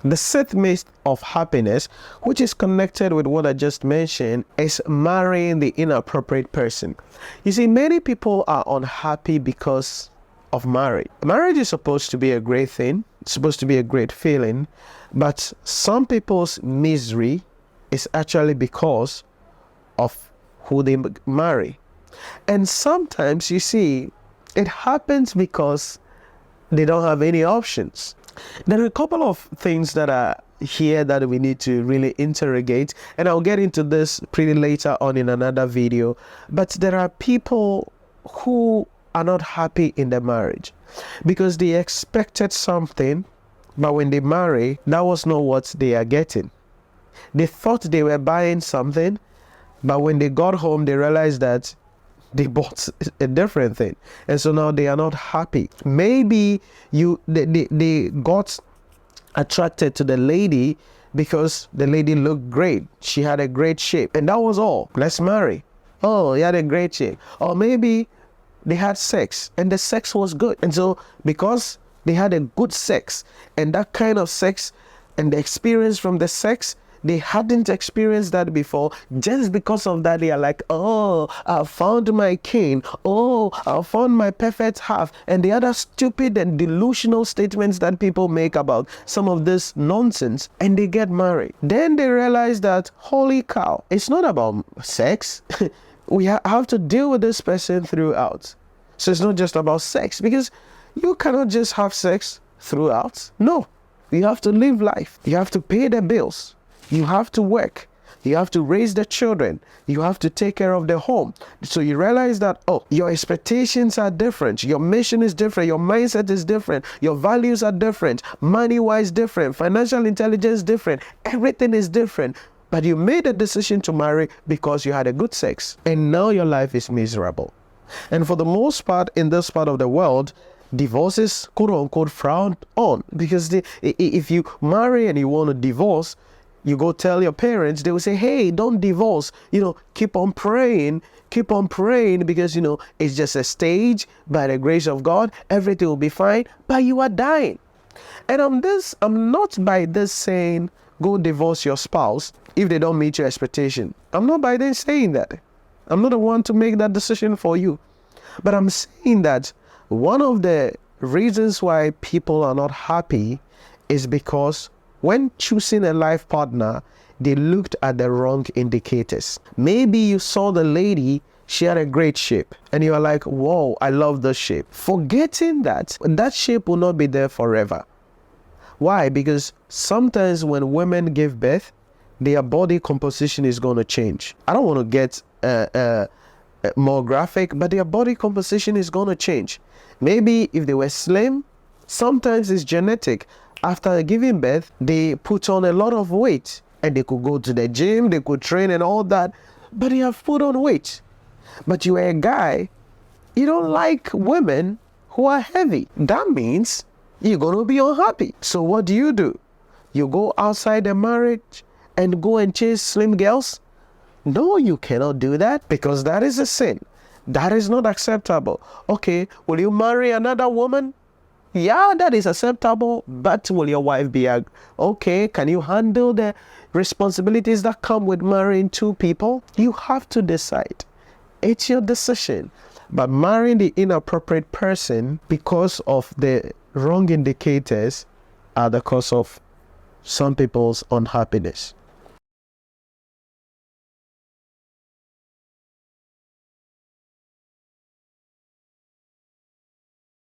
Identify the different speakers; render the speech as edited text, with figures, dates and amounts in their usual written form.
Speaker 1: The sixth myth of happiness, which is connected with what I just mentioned, is marrying the inappropriate person. You see, many people are unhappy because of marriage. Marriage is supposed to be a great thing. It's supposed to be a great feeling. But some people's misery is actually because of who they marry. And sometimes, you see, it happens because they don't have any options. There are a couple of things that are here that we need to really interrogate, and I'll get into this pretty later on in another video. But there are people who are not happy in their marriage because they expected something, but when they marry, that was not what they are getting. They thought they were buying something, but when they got home, they realized that they bought a different thing, and so now they are not happy. Maybe they got attracted to the lady because the lady looked great. She had a great shape, and that was all. Let's marry. Oh, he had a great shape. Or maybe they had sex and the sex was good, and so because they had a good sex and that kind of sex and the experience from the sex, they hadn't experienced that before. Just because of that, they are like, oh, I found my king. Oh, I found my perfect half. And the other stupid and delusional statements that people make about some of this nonsense, and they get married. Then they realize that, holy cow, it's not about sex. We have to deal with this person throughout. So it's not just about sex, because you cannot just have sex throughout. No, you have to live life. You have to pay the bills. You have to work. You have to raise the children. You have to take care of the home. So you realize that, oh, your expectations are different. Your mission is different. Your mindset is different. Your values are different. Money-wise different. Financial intelligence different. Everything is different. But you made a decision to marry because you had a good sex. And now your life is miserable. And for the most part, in this part of the world, divorce is quote-unquote frowned on. Because if you marry and you want to divorce, you go tell your parents, they will say, hey, don't divorce. Keep on praying because, it's just a stage. By the grace of God, everything will be fine, but you are dying. And I'm not by this saying, go divorce your spouse if they don't meet your expectation. I'm not by this saying that. I'm not the one to make that decision for you. But I'm saying that one of the reasons why people are not happy is because when choosing a life partner, they looked at the wrong indicators. Maybe you saw the lady, she had a great shape, and you are like, whoa, I love this shape. Forgetting that shape will not be there forever. Why? Because sometimes when women give birth, their body composition is going to change. I don't want to get more graphic, but their body composition is going to change. Maybe if they were slim, sometimes it's genetic. After giving birth, they put on a lot of weight, and they could go to the gym, they could train and all that, but they have put on weight. But you are a guy, you don't like women who are heavy. That means you're going to be unhappy. So what do? You go outside the marriage and go and chase slim girls? No, you cannot do that, because that is a sin. That is not acceptable. Okay, will you marry another woman? Yeah, that is acceptable, but will your wife be okay? Can you handle the responsibilities that come with marrying two people? You have to decide. It's your decision. But marrying the inappropriate person because of the wrong indicators are the cause of some people's unhappiness.